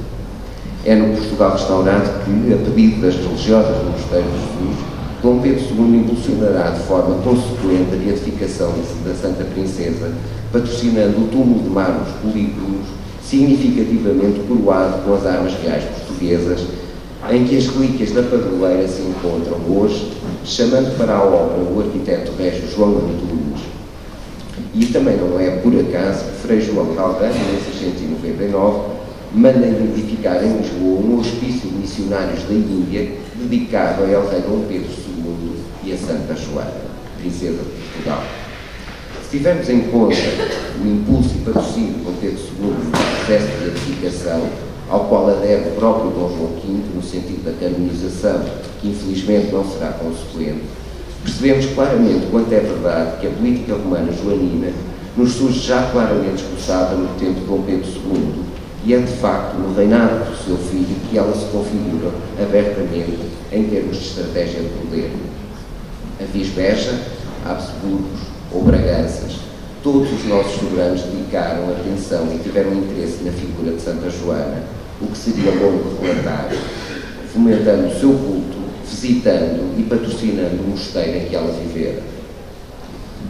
É no Portugal restaurado que, a pedido das religiosas do Mosteiro de Jesus, Dom Pedro II impulsionará de forma consequente a beatificação da Santa Princesa, patrocinando o túmulo de mármores polícromos, significativamente coroado com as armas reais portuguesas, em que as relíquias da padroeira se encontram hoje, chamando para a obra o arquiteto régio João Antunes. E também não é por acaso que Frei João Galvão, em 1699, manda identificar em Lisboa um hospício de missionários da Índia dedicado ao rei Dom Pedro II e a Santa Joana, princesa de Portugal. Se tivermos em conta o impulso e patrocínio de Dom Pedro II no processo de beatificação, ao qual adere o próprio Dom João V, no sentido da canonização, que infelizmente não será consequente, percebemos claramente quanto é verdade que a política romana joanina nos surge já claramente esboçada no tempo de Dom Pedro II, e é de facto no reinado do seu filho que ela se configura abertamente em termos de estratégia de poder. A Visbeja, Habsburgos ou Braganças, todos os nossos soberanos dedicaram atenção e tiveram interesse na figura de Santa Joana, o que seria longo relatar, fomentando o seu culto, visitando e patrocinando o mosteiro em que ela vivera.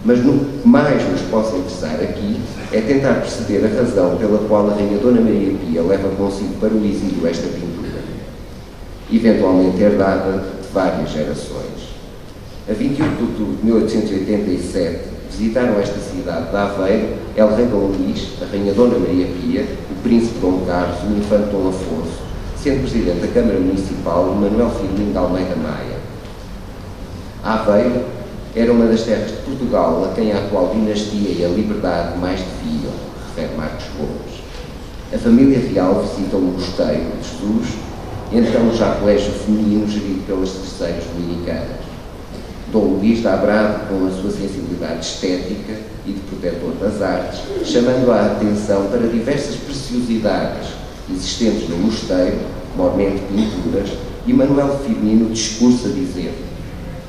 Mas o que mais nos possa interessar aqui é tentar perceber a razão pela qual a Rainha Dona Maria Pia leva consigo para o exílio esta pintura, eventualmente herdada de várias gerações. A 28 de outubro de 1887, visitaram esta cidade de Aveiro El Rei Dom Luís, a Rainha Dona Maria Pia, o Príncipe Dom Carlos e o Infante Dom Afonso, sendo Presidente da Câmara Municipal Manuel Firmino de Almeida Maia. Aveiro era uma das terras de Portugal a quem a atual dinastia e a liberdade mais deviam, refere Marcos Gomes. A família real visita o mosteiro de Jesus, então já colégio feminino gerido pelas terceiras dominicanas. Dom Luís dá brado com a sua sensibilidade estética e de protetor das artes, chamando a atenção para diversas preciosidades existentes no mosteiro, mormente pinturas, e Manuel Firmino discursa dizendo: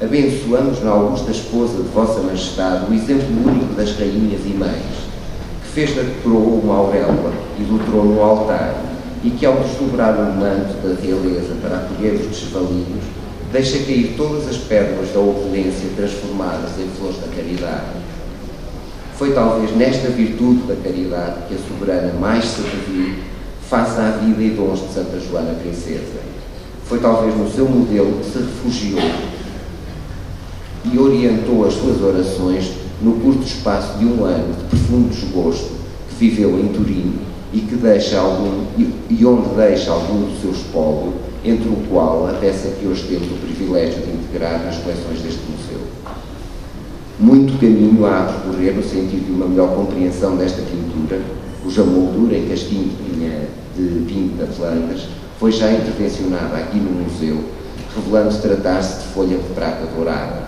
abençoamos na augusta esposa de Vossa Majestade o exemplo único das rainhas e mães, que fez da coroa uma auréola e do trono um altar, e que ao desdobrar o manto da realeza para acolher os desvalidos, deixa cair todas as pérolas da opulência transformadas em flores da caridade. Foi talvez nesta virtude da caridade que a soberana mais se atreveu face à vida e dons de Santa Joana Princesa. Foi talvez no seu modelo que se refugiou e orientou as suas orações no curto espaço de um ano de profundo desgosto que viveu em Turim e onde deixa algum do seu espólio, entre o qual a peça que hoje temos o privilégio de integrar nas coleções deste museu. Muito caminho há a percorrer no sentido de uma melhor compreensão desta pintura, cuja moldura em casquinho de pinto de Flandres foi já intervencionada aqui no museu, revelando-se tratar-se de folha de prata dourada.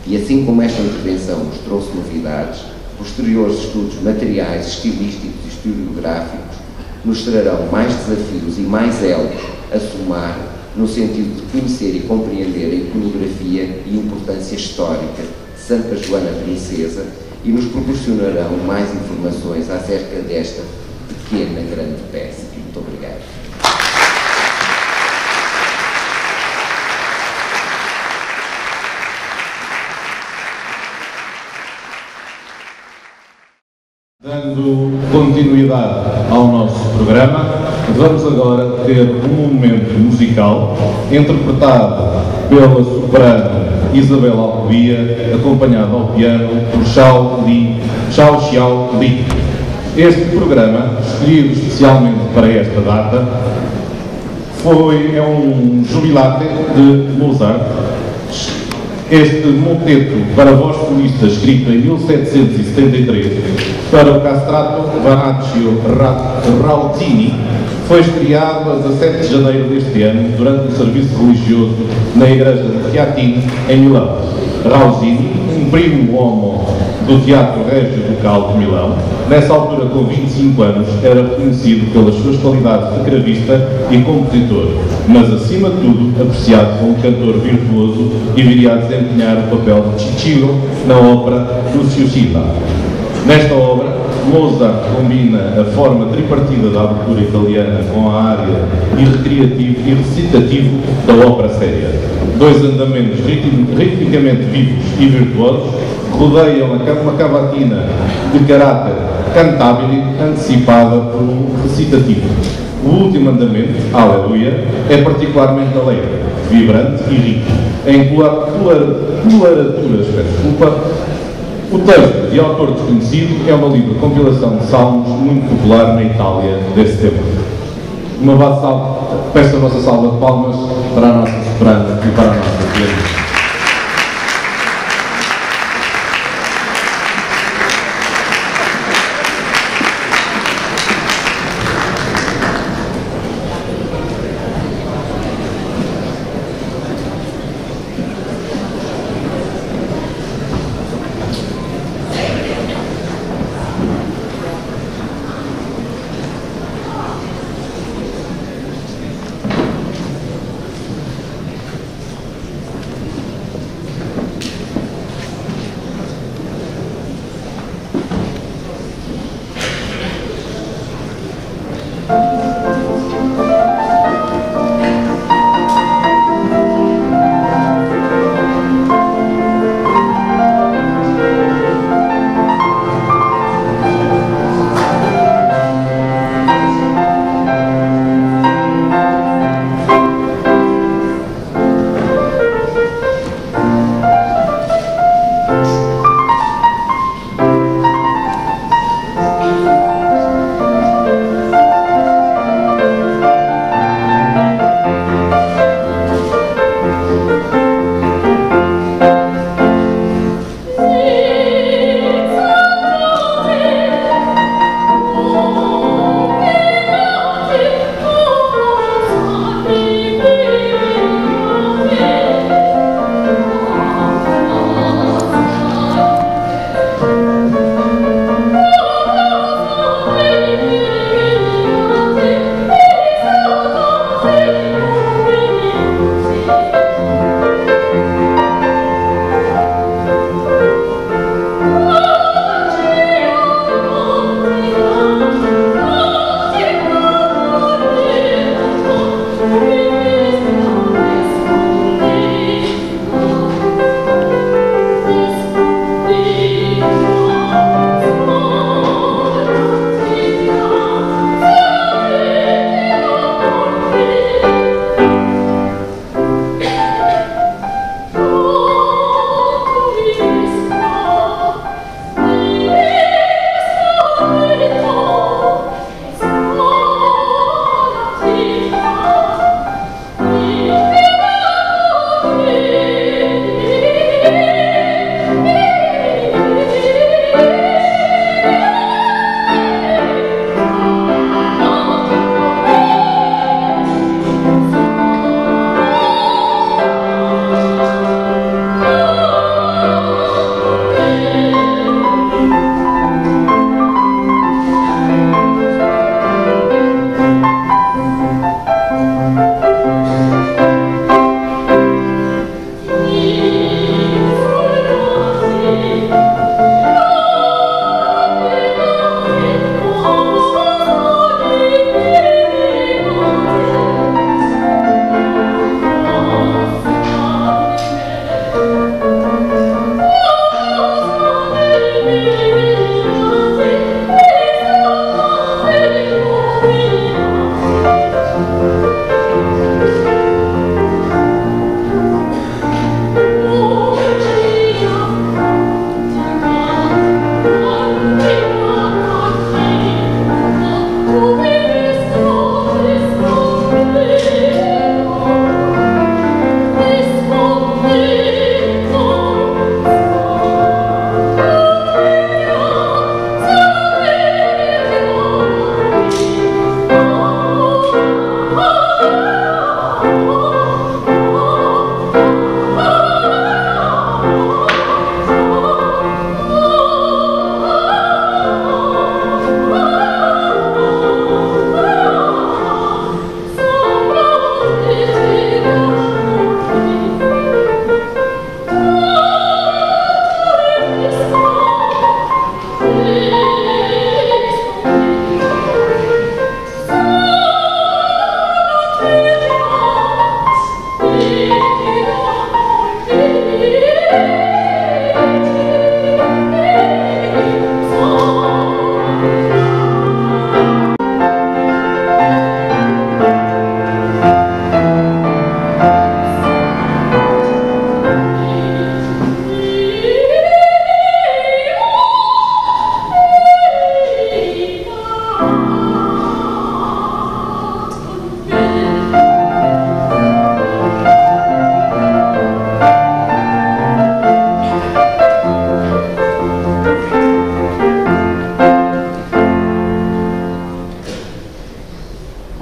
E assim como esta intervenção nos trouxe novidades, posteriores estudos materiais, estilísticos e historiográficos nos trarão mais desafios e mais elos a somar no sentido de conhecer e compreender a iconografia e importância histórica de Santa Joana Princesa e nos proporcionarão mais informações acerca desta pequena grande peça. Muito obrigado. Dando continuidade ao nosso programa, vamos agora ter um momento musical interpretado pela soprano Isabel Alcoia, acompanhada ao piano por Xiao Xiao Li. Este programa, escolhido especialmente para esta data, é um jubilate de Mozart. Este moteto para voz solista, escrito em 1773 para o castrato Vanaccio Rautini, foi estreado a 17 de janeiro deste ano durante um serviço religioso na igreja de Chiatini, em Milão. Rautini, um primo homo do Teatro Régio Ducal de Milão, nessa altura com 25 anos, era reconhecido pelas suas qualidades de cravista e compositor, mas acima de tudo apreciado como cantor virtuoso e viria a desempenhar o papel de Ciccio na ópera Lucio Silla. Nesta obra, Mozart combina a forma tripartida da abertura italiana com a área e recreativo e recitativo da ópera séria. Dois andamentos ritmicamente vivos e virtuosos rodeiam uma cavatina de caráter cantabile antecipada por um recitativo. O último andamento, Aleluia, é particularmente alegre, vibrante e rico. Em coloraturas, o texto, de autor desconhecido, é uma livre compilação de salmos muito popular na Itália desse tempo. Peço a vossa salva de palmas para a nossa soprano e para a nossa pianista.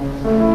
Thank you.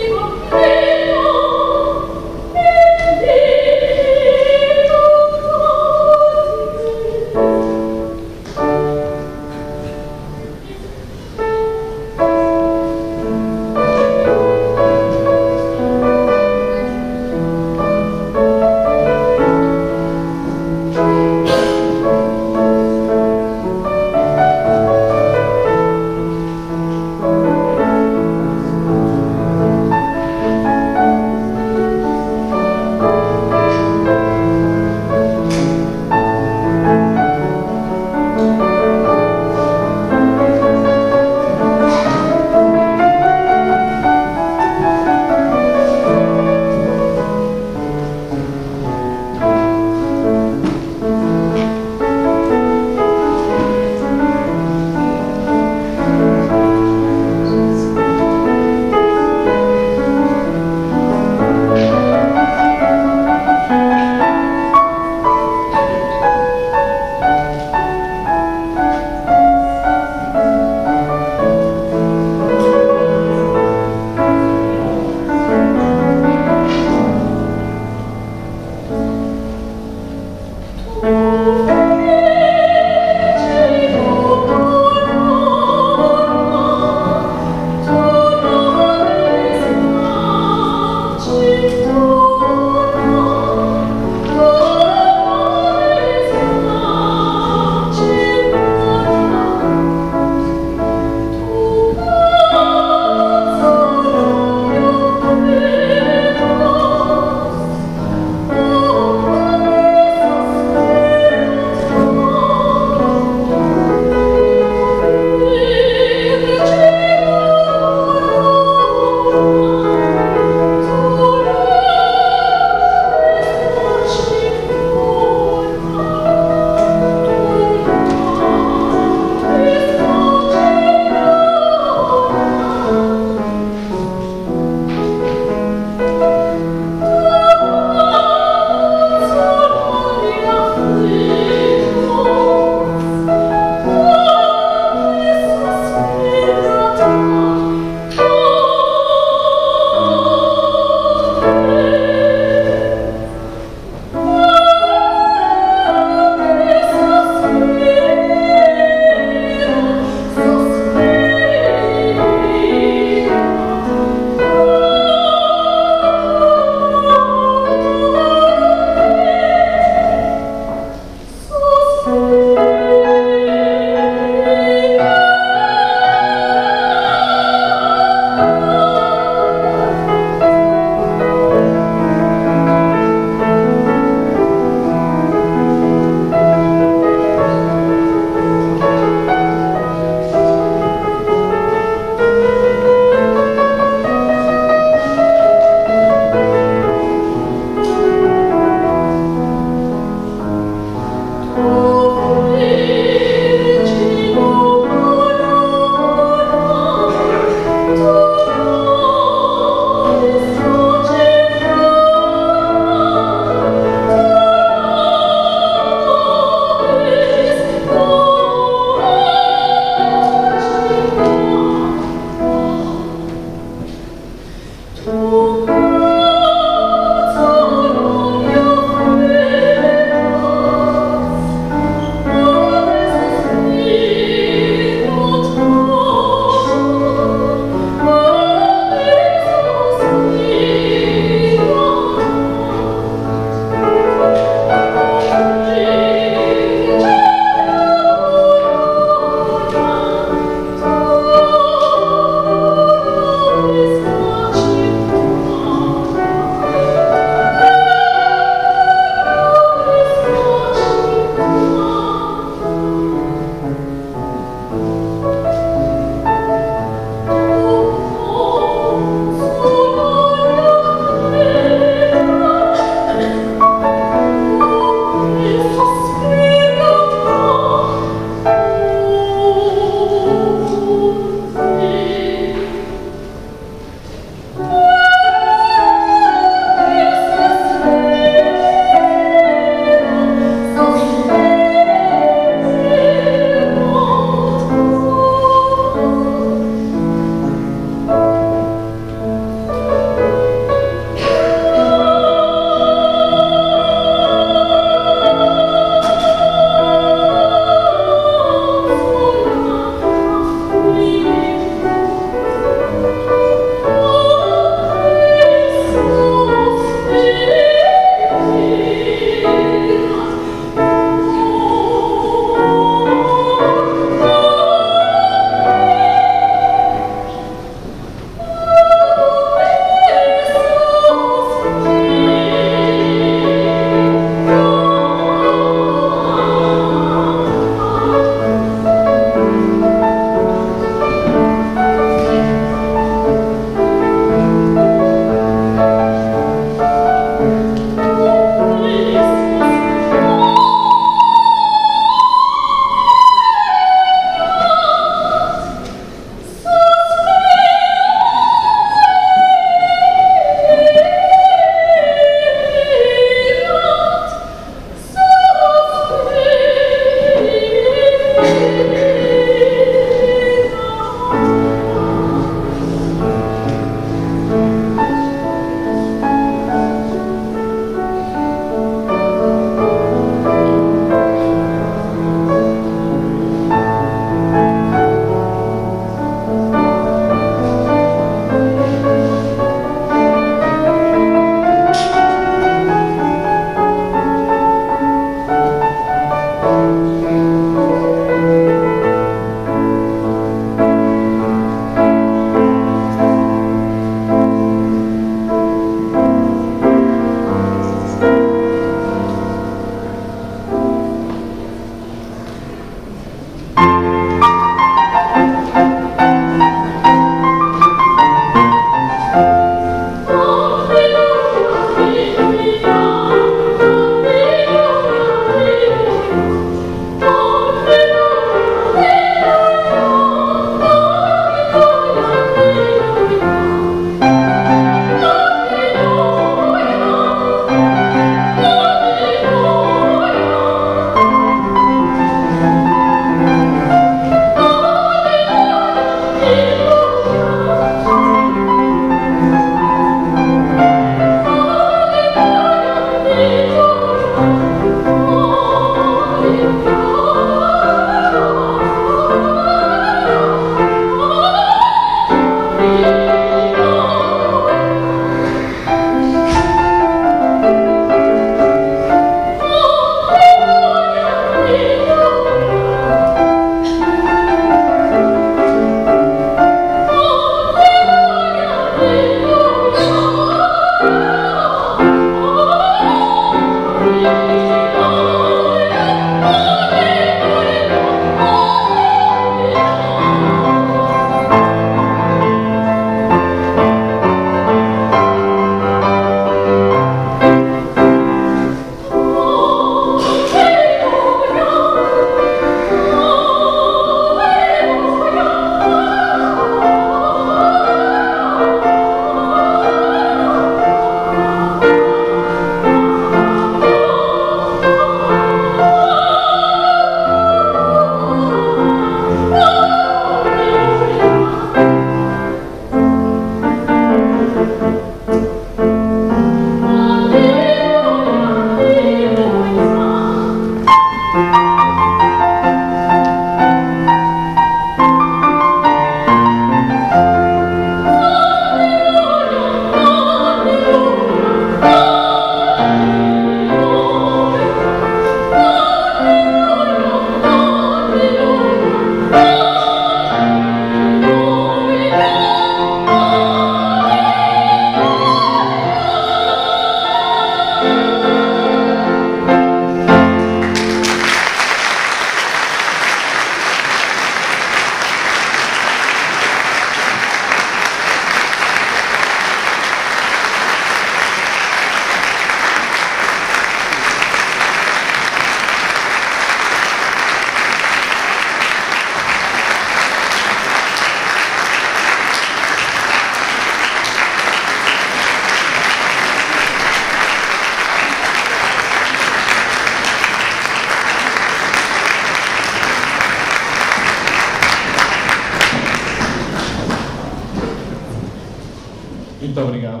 obrigado.